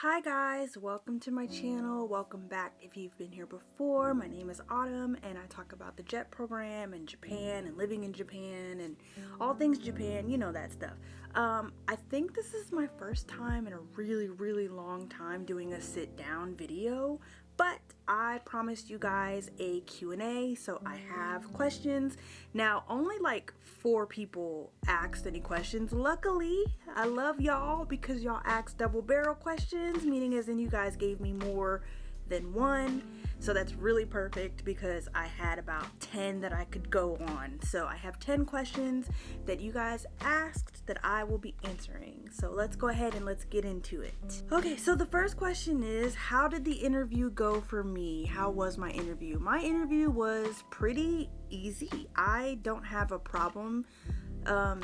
Hi guys, welcome to my channel. Welcome back if you've been here before. My name is Autumn and I talk about the JET program and Japan and living in Japan and all things Japan, you know that stuff. I think this is my first time in a really long time doing a sit down video, but I promised you guys a Q&A, so I have questions. Now, only like 4 people asked any questions. Luckily, I love y'all because y'all asked double barrel questions, meaning as in you guys gave me more than one. So that's really perfect because I had about 10 that I could go on. So I have 10 questions that you guys asked that I will be answering. So let's go ahead and let's get into it. Okay, so the first question is, how did the interview go for me? How was my interview? My interview was pretty easy. I don't have a problem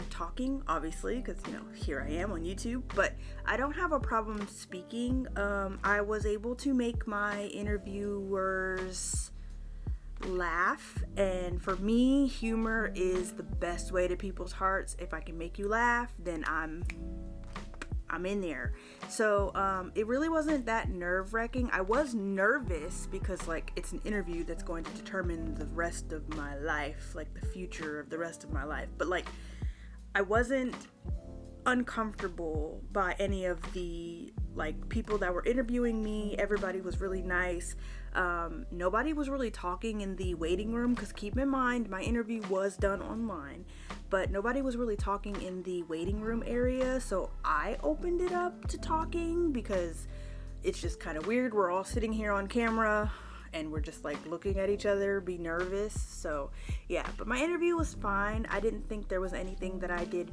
talking, obviously, because you know, here I am on YouTube, but I don't have a problem speaking. I was able to make my interviewers laugh, and for me, humor is the best way to people's hearts. If I can make you laugh, then I'm in there. So it really wasn't that nerve-wracking. I was nervous because like it's an interview that's going to determine the rest of my life, like the future of the rest of my life, but like I wasn't uncomfortable by any of the like people that were interviewing me. Everybody was really nice. Nobody was really talking in the waiting room, because keep in mind my interview was done online, but nobody was really talking in the waiting room area, so I opened it up to talking because it's just kind of weird. We're all sitting here on camera and we're just like looking at each other, be nervous. So yeah, but my interview was fine. I didn't think there was anything that I did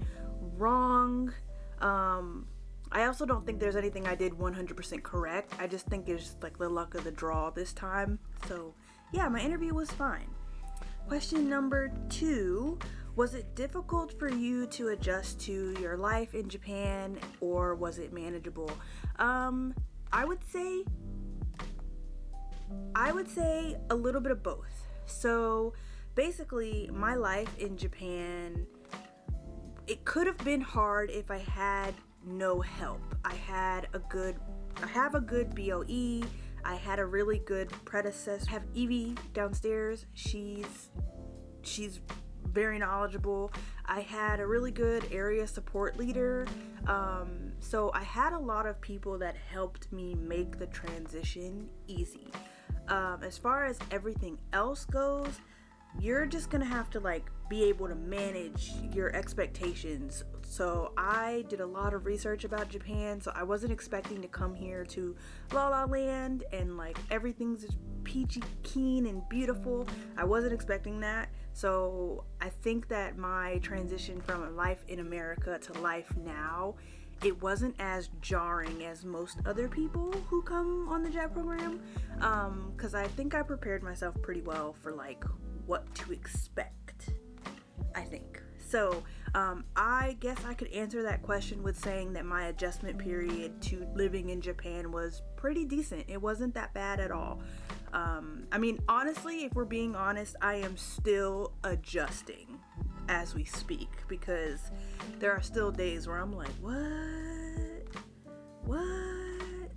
wrong. I also don't think there's anything I did 100% correct. I just think it's just like the luck of the draw this time. So yeah, my interview was fine. Question number 2, was it difficult for you to adjust to your life in Japan, or was it manageable? I would say a little bit of both. So basically my life in Japan, it could have been hard if I had no help. I have a good BOE. I had a really good predecessor. I have Evie downstairs. She's very knowledgeable. I had a really good area support leader. So I had a lot of people that helped me make the transition easy. As far as everything else goes, you're just gonna have to like be able to manage your expectations. So I did a lot of research about Japan, so I wasn't expecting to come here to La La Land and like everything's just peachy keen and beautiful. I wasn't expecting that. So I think that my transition from a life in America to life now, it wasn't as jarring as most other people who come on the JET program, because I think I prepared myself pretty well for like what to expect, I think. So I guess I could answer that question with saying that my adjustment period to living in Japan was pretty decent. It wasn't that bad at all. I mean, honestly, if we're being honest, I am still adjusting as we speak, because there are still days where I'm like, what?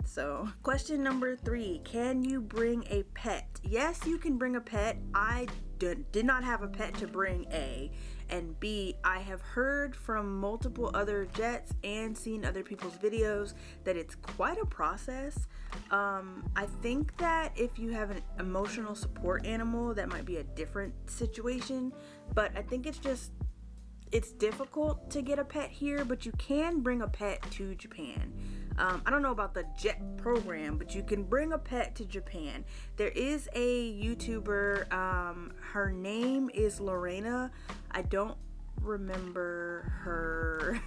So question number 3, can you bring a pet? Yes, you can bring a pet. I did not have a pet to bring, A, and B, I have heard from multiple other jets and seen other people's videos that it's quite a process. I think that if you have an emotional support animal, that might be a different situation, but I think it's difficult to get a pet here, but you can bring a pet to Japan. I don't know about the JET program, but you can bring a pet to Japan. There is a YouTuber, her name is Lorena. I don't remember her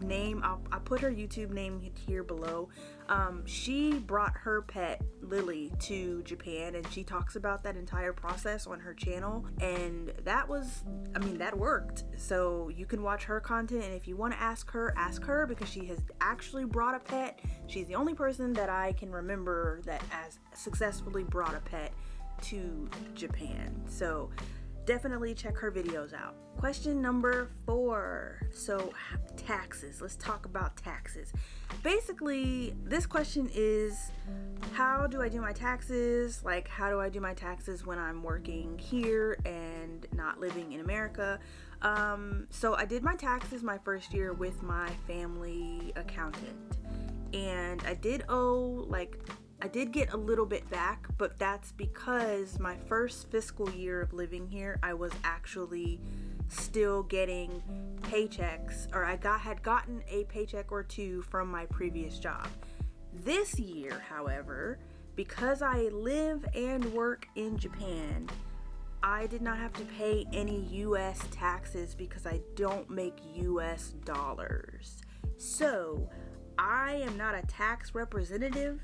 name. I'll put her YouTube name here below. She brought her pet Lily to Japan, and she talks about that entire process on her channel, and that worked. So you can watch her content, and if you want to ask her, because she has actually brought a pet. She's the only person that I can remember that has successfully brought a pet to Japan. So definitely check her videos out. Question number 4. So taxes. Let's talk about taxes. Basically, this question is, how do I do my taxes? Like, how do I do my taxes when I'm working here and not living in America? So I did my taxes my first year with my family accountant, and I did get a little bit back, but that's because my first fiscal year of living here, I was actually still getting paychecks, or had gotten a paycheck or two from my previous job. This year, however, because I live and work in Japan, I did not have to pay any US taxes because I don't make US dollars. So I am not a tax representative.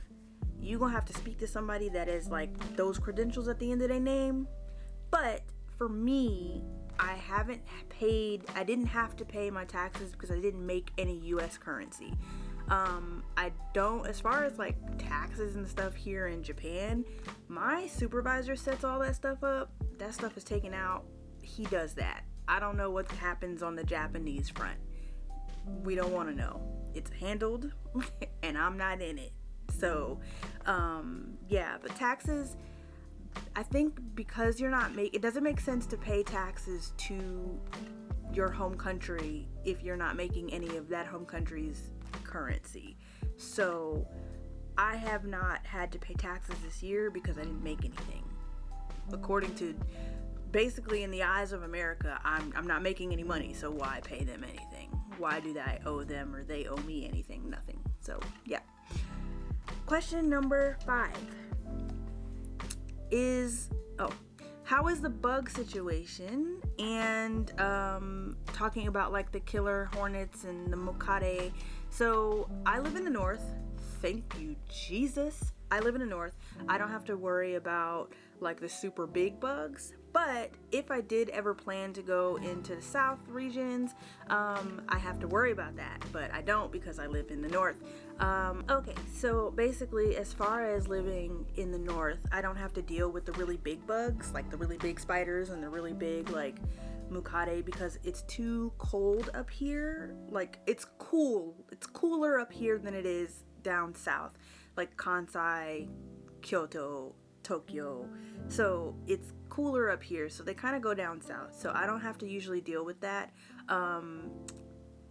You're gonna have to speak to somebody that is like those credentials at the end of their name. But for me, I didn't have to pay my taxes because I didn't make any US currency. As far as like taxes and stuff here in Japan, my supervisor sets all that stuff up. That stuff is taken out. He does that. I don't know what happens on the Japanese front. We don't want to know. It's handled and I'm not in it. So, but taxes, I think because it doesn't make sense to pay taxes to your home country if you're not making any of that home country's currency. So I have not had to pay taxes this year because I didn't make anything. According to, basically in the eyes of America, I'm not making any money, so why pay them anything? Why do I owe them or they owe me anything? Nothing. So yeah. Question number 5 is, how is the bug situation? And talking about like the killer hornets and the mukade. So I live in the north. Thank you, Jesus. I live in the north. I don't have to worry about like the super big bugs. But if I did ever plan to go into the south regions, I have to worry about that. But I don't because I live in the north. Okay, so basically as far as living in the north, I don't have to deal with the really big bugs, like the really big spiders and the really big like mukade, because it's too cold up here. Like it's cooler up here than it is down south, like Kansai, Kyoto, Tokyo. So it's cooler up here, so they kind of go down south, so I don't have to usually deal with that.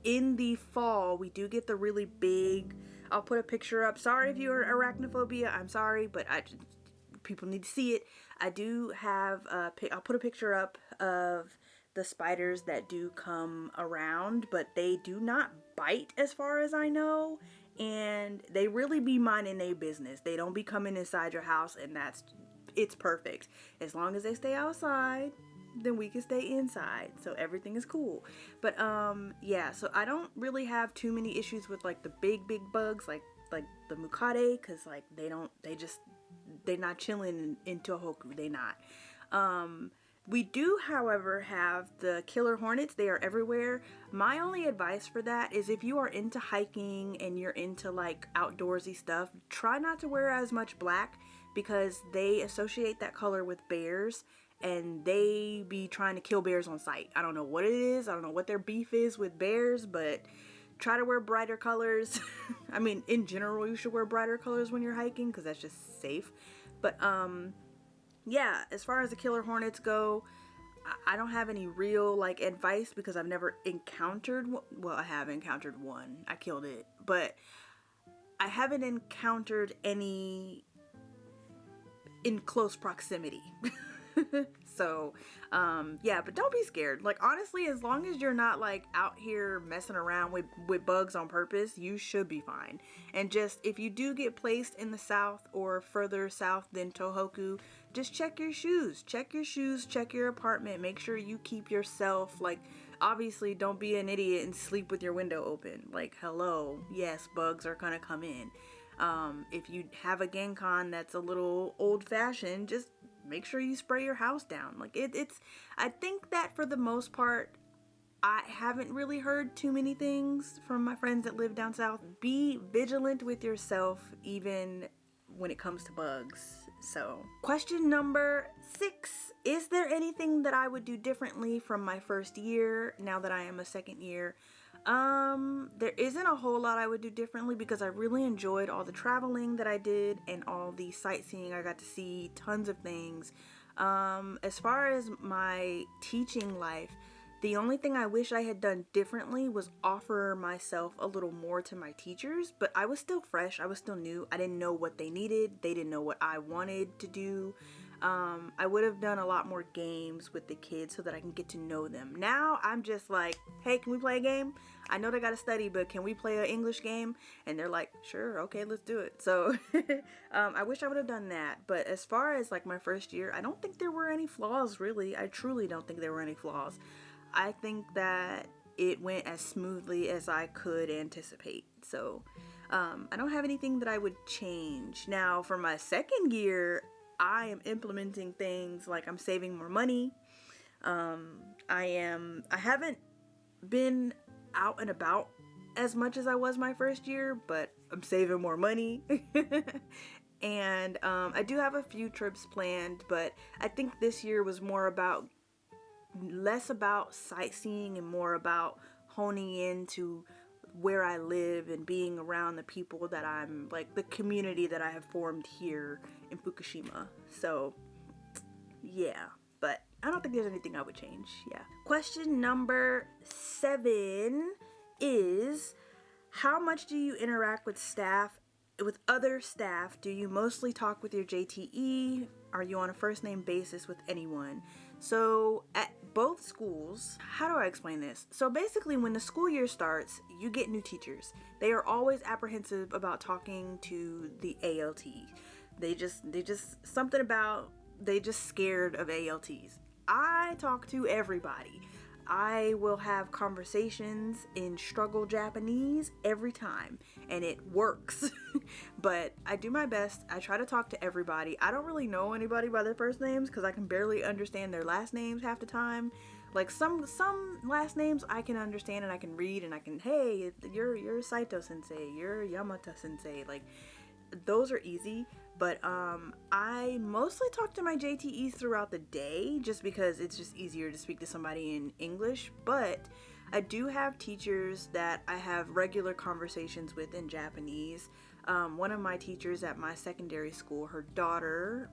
In the fall we do get the really big, I'll put a picture up, sorry if you're arachnophobia, I'm sorry, but people need to see it. I do have I'll put a picture up of the spiders that do come around, but they do not bite as far as I know, and they really be minding their business. They don't be coming inside your house, and it's perfect. As long as they stay outside, then we can stay inside, so everything is cool. But so I don't really have too many issues with like the big bugs like the mukade, because like they're not chilling in Tohoku. They not. We do, however, have the killer hornets. They are everywhere. My only advice for that is if you are into hiking and you're into like outdoorsy stuff, try not to wear as much black, because they associate that color with bears and they be trying to kill bears on sight. I don't know what it is. I don't know what their beef is with bears, but try to wear brighter colors. I mean, in general, you should wear brighter colors when you're hiking because that's just safe. But as far as the killer hornets go, I don't have any real like advice because I've never encountered one. Well, I have encountered one. I killed it, but I haven't encountered any in close proximity. So, but don't be scared. Like, honestly, as long as you're not like out here messing around with bugs on purpose, you should be fine. And just, if you do get placed in the south or further south than Tohoku, just check your shoes, check your apartment, make sure you keep yourself, like, obviously don't be an idiot and sleep with your window open. Like, hello, yes, bugs are gonna come in. If you have a Genkan that's a little old-fashioned, just make sure you spray your house down. Like I think that for the most part, I haven't really heard too many things from my friends that live down south. Be vigilant with yourself, even when it comes to bugs. So, question number 6. Is there anything that I would do differently from my first year now that I am a second year? There isn't a whole lot I would do differently because I really enjoyed all the traveling that I did and all the sightseeing. I got to see tons of things. As far as my teaching life, the only thing I wish I had done differently was offer myself a little more to my teachers, but I was still fresh. I was still new. I didn't know what they needed. They didn't know what I wanted to do. I would have done a lot more games with the kids so that I can get to know them. Now I'm just like, hey, can we play a game? I know they got to study, but can we play an English game? And they're like, sure, okay, let's do it. So I wish I would have done that. But as far as like my first year, I don't think there were any flaws, really. I truly don't think there were any flaws. I think that it went as smoothly as I could anticipate. So I don't have anything that I would change. Now for my second year, I am implementing things like I'm saving more money. I haven't been out and about as much as I was my first year, but I'm saving more money. And I do have a few trips planned, but I think this year was less about sightseeing and more about honing into where I live and being around the people that I'm, like the community that I have formed here in Fukushima. So yeah, but I don't think there's anything I would change. Yeah. Question number 7 is, how much do you interact with other staff? Do you mostly talk with your JTE? Are you on a first name basis with anyone? So at both schools, how do I explain this? So basically when the school year starts, you get new teachers. They are always apprehensive about talking to the ALT. They just scared of ALTs. I talk to everybody. I will have conversations in struggle Japanese every time, and it works. But I do my best. I try to talk to everybody. I don't really know anybody by their first names because I can barely understand their last names half the time. Like some last names I can understand and I can read and I can, hey, you're Saito sensei, you're Yamata sensei. Like those are easy. But I mostly talk to my JTEs throughout the day just because it's just easier to speak to somebody in English. But I do have teachers that I have regular conversations with in Japanese. One of my teachers at my secondary school, her daughter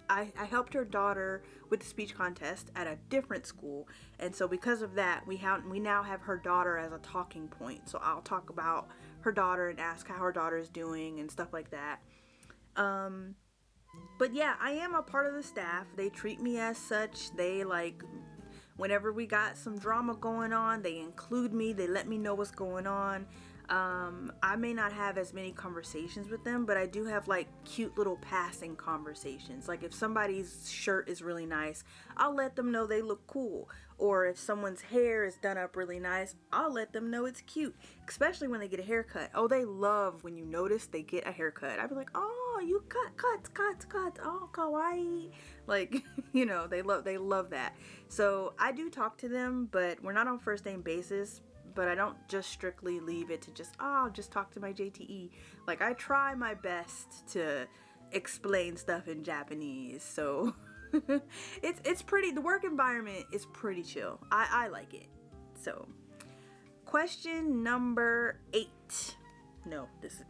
I helped her daughter with the speech contest at a different school. And so because of that, we now have her daughter as a talking point. So I'll talk about her daughter and ask how her daughter is doing and stuff like that. But yeah, I am a part of the staff. They treat me as such. They whenever we got some drama going on, they include me. They let me know what's going on. I may not have as many conversations with them, but I do have cute little passing conversations. Like if somebody's shirt is really nice, I'll let them know they look cool. Or if someone's hair is done up really nice, I'll let them know it's cute. Especially when they get a haircut. Oh, they love when you notice they get a haircut. I'd be like, oh, you cut. Oh, kawaii. They love that. So I do talk to them, but we're not on first name basis. But I don't just strictly leave it to I'll just talk to my JTE. I try my best to explain stuff in Japanese. So it's pretty, the work environment is pretty chill. I like it. So question number 8. No, this is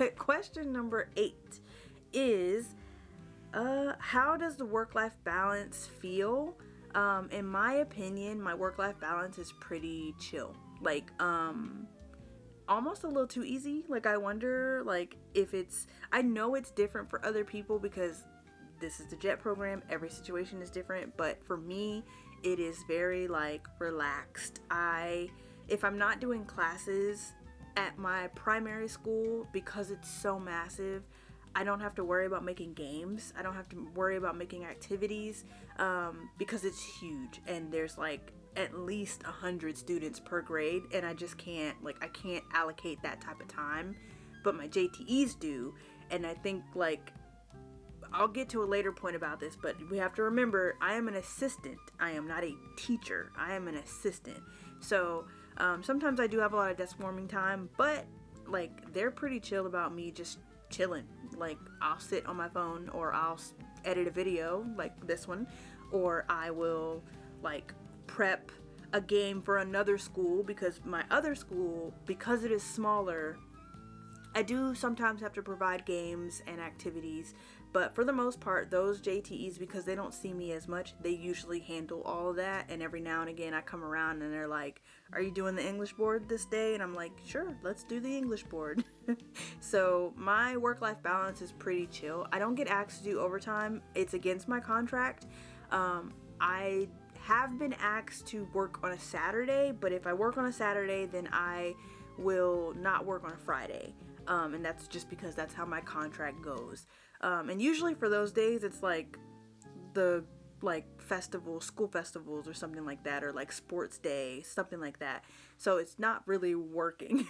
8. Question number 8 is, how does the work-life balance feel? In my opinion, my work-life balance is pretty chill. Almost a little too easy. I wonder, if I know it's different for other people because this is the JET program. Every situation is different. But for me, it is very, relaxed. If I'm not doing classes at my primary school, because it's so massive, I don't have to worry about making games. I don't have to worry about making activities because it's huge and there's at least 100 students per grade, and I just can't I can't allocate that type of time. But my JTEs do, and I think I'll get to a later point about this, but we have to remember I am an assistant. I am not a teacher. I am an assistant. So sometimes I do have a lot of desk warming time, but they're pretty chill about me just chilling. Like, I'll sit on my phone, or I'll edit a video like this one, or I will like prep a game for another school, because my other school, because it is smaller, I do sometimes have to provide games and activities, but for the most part, those JTEs, because they don't see me as much, they usually handle all of that. And every now and again I come around and they're like, are you doing the English board this day? And I'm like, sure, let's do the English board. So my work-life balance is pretty chill. I don't get asked to do overtime. It's against my contract. I have been asked to work on a Saturday, but if I work on a Saturday, then I will not work on a Friday. And that's just because that's how my contract goes. And usually for those days, it's like the festivals, school festivals or something like that, or like sports day, something like that. So it's not really working.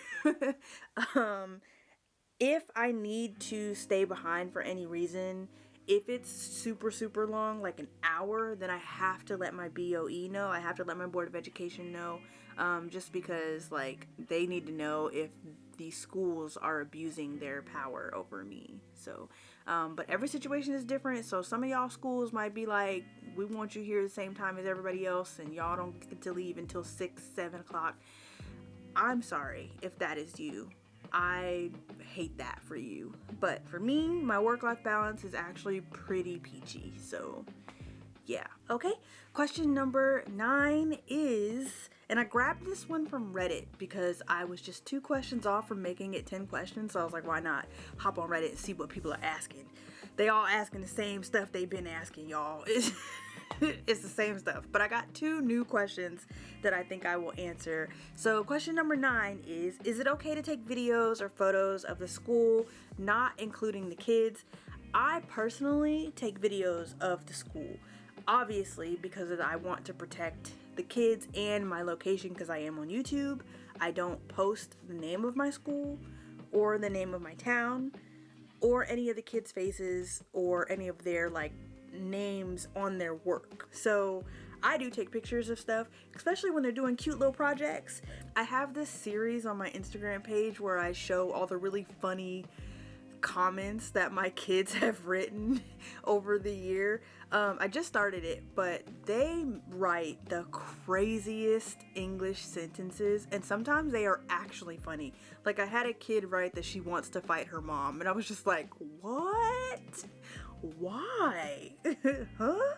If I need to stay behind for any reason, if it's super, super long, like an hour, then I have to let my BOE know. I have to let my Board of Education know, just because like they need to know if these schools are abusing their power over me. So, but every situation is different. So some of y'all schools might be like, we want you here the same time as everybody else, and y'all don't get to leave until 6, 7 o'clock. I'm sorry if that is you. I hate that for you. But for me, my work-life balance is actually pretty peachy. So yeah. Okay. Question number 9 is, and I grabbed this one from Reddit because I was just 2 questions off from making it 10 questions. So I was like, why not hop on Reddit and see what people are asking? They all asking the same stuff they've been asking, y'all. It's the same stuff. But I got 2 new questions that I think I will answer. So question number 9 is it okay to take videos or photos of the school, not including the kids? I personally take videos of the school. Obviously, because I want to protect the kids and my location, because I am on YouTube. I don't post the name of my school or the name of my town or any of the kids' faces or any of their like names on their work. So I do take pictures of stuff, especially when they're doing cute little projects. I have this series on my Instagram page where I show all the really funny comments that my kids have written over the year. I just started it, but they write the craziest English sentences, and sometimes they are actually funny. Like, I had a kid write that she wants to fight her mom, and I was just like, what? Why? Huh?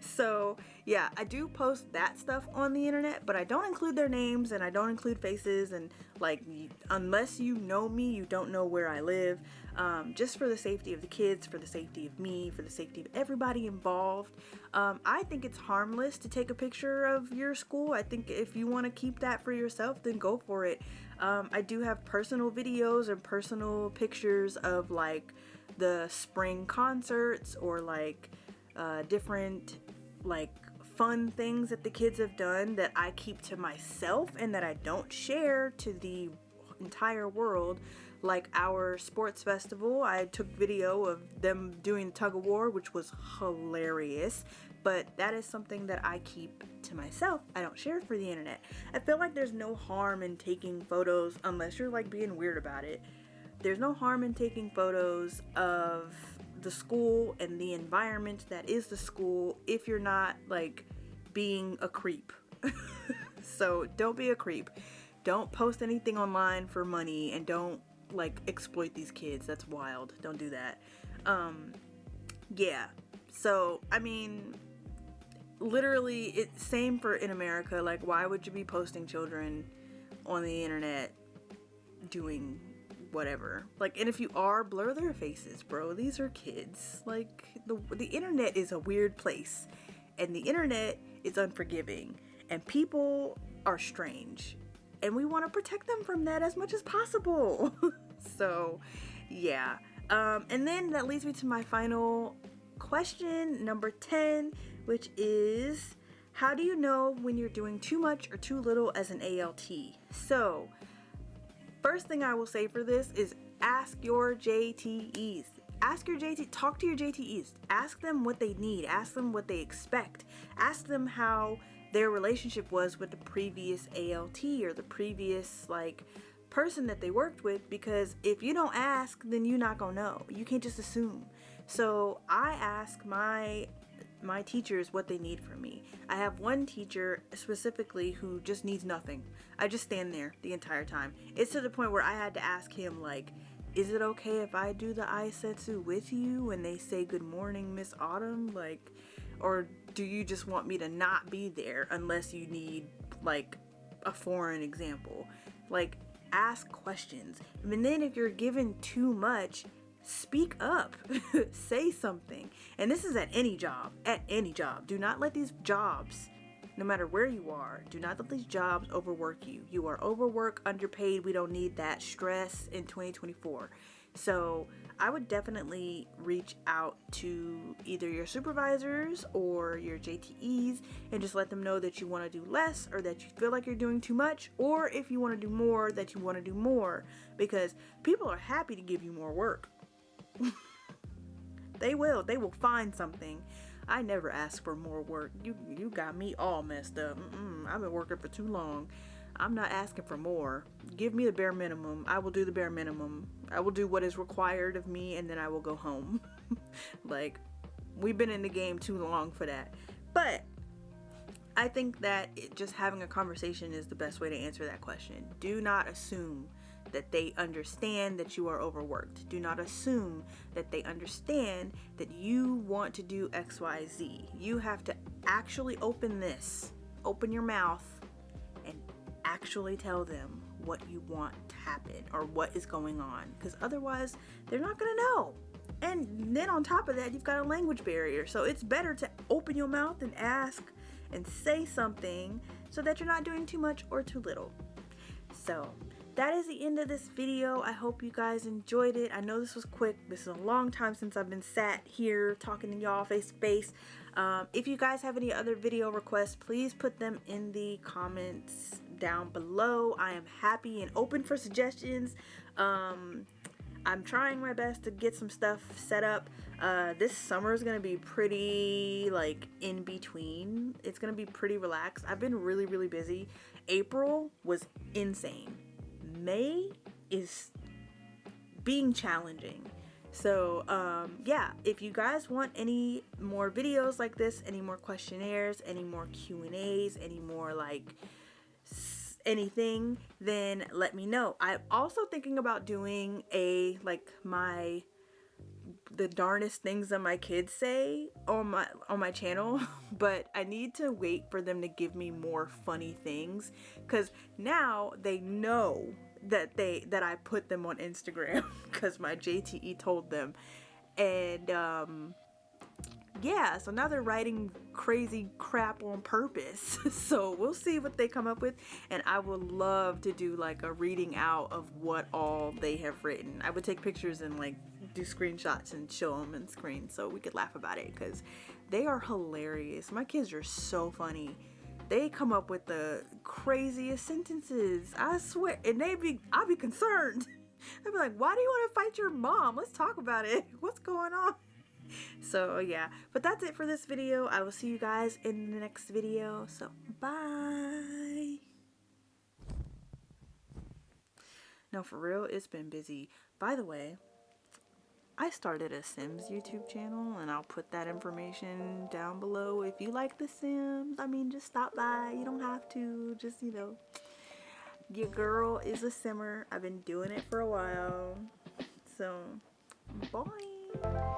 So yeah, I do post that stuff on the internet, but I don't include their names and I don't include faces, and like, unless you know me, you don't know where I live, just for the safety of the kids, for the safety of me, for the safety of everybody involved. I think it's harmless to take a picture of your school. I think if you want to keep that for yourself, then go for it. I do have personal videos and personal pictures of like the spring concerts, or like different like fun things that the kids have done that I keep to myself and that I don't share to the entire world. Like our sports festival, I took video of them doing tug of war, which was hilarious, but that is something that I keep to myself. I don't share it for the internet. I feel like there's no harm in taking photos unless you're like being weird about it. There's no harm in taking photos of the school and the environment that is the school if you're not like being a creep. So don't be a creep. Don't post anything online for money, and don't like exploit these kids. That's wild. Don't do that. Yeah. So I mean, literally, it's same for in America. Like, why would you be posting children on the internet doing whatever? Like, and if you are, blur their faces, bro. These are kids. Like, the internet is a weird place, and the internet is unforgiving, and people are strange, and we want to protect them from that as much as possible. So yeah. And then that leads me to my final question, number 10, which is, how do you know when you're doing too much or too little as an ALT? So first thing I will say for this is ask your JTEs. Talk to your JTEs. Ask them what they need. Ask them what they expect. Ask them how their relationship was with the previous ALT or the previous like person that they worked with, because if you don't ask, then you're not gonna know. You can't just assume. So I ask my teachers what they need from me. I have one teacher specifically who just needs nothing. I just stand there the entire time. It's to the point where I had to ask him, like, is it okay if I do the Aisetsu with you when they say good morning, Miss Autumn? Like, or do you just want me to not be there unless you need like a foreign example? Like, ask questions. And then if you're given too much, speak up. Say something. And this is at any job. Do not let these jobs, no matter where you are, do not let these jobs overwork you. You are overworked, underpaid. We don't need that stress in 2024. So I would definitely reach out to either your supervisors or your JTEs and just let them know that you want to do less, or that you feel like you're doing too much, or if you want to do more, that you want to do more, because people are happy to give you more work. They will find something. I never ask for more work. You got me all messed up. I've been working for too long. I'm not asking for more. Give me the bare minimum. I will do the bare minimum. I will do what is required of me, and then I will go home. Like, we've been in the game too long for that. But I think that just having a conversation is the best way to answer that question. Do not assume that they understand that you are overworked. Do not assume that they understand that you want to do XYZ. You have to actually open your mouth and actually tell them what you want to happen or what is going on, because otherwise they're not gonna know. And then on top of that, you've got a language barrier. So it's better to open your mouth and ask and say something so that you're not doing too much or too little. So that is the end of this video. I hope you guys enjoyed it. I know this was quick. This is a long time since I've been sat here talking to y'all face to face. If you guys have any other video requests, please put them in the comments down below. I am happy and open for suggestions. I'm trying my best to get some stuff set up. This summer is gonna be pretty like in between. It's gonna be pretty relaxed. I've been really, really busy. April was insane. May is being challenging. So yeah, if you guys want any more videos like this, any more questionnaires, any more Q&As, any more like anything, then let me know. I'm also thinking about doing a like the darndest things that my kids say on my channel, but I need to wait for them to give me more funny things, because now they know that I put them on Instagram because my JTE told them. And yeah, so now they're writing crazy crap on purpose. So we'll see what they come up with, and I would love to do like a reading out of what all they have written. I would take pictures and like do screenshots and show them on screen so we could laugh about it, because they are hilarious. My kids are so funny. They come up with the craziest sentences, I swear, and I'll be concerned. They'll be like, why do you want to fight your mom? Let's talk about it. What's going on? So yeah, but that's it for this video. I will see you guys in the next video. So bye. No, for real, it's been busy. By the way, I started a Sims YouTube channel, and I'll put that information down below. If you like The Sims, I mean, just stop by. You don't have to. Just, you know, your girl is a simmer. I've been doing it for a while. So, bye.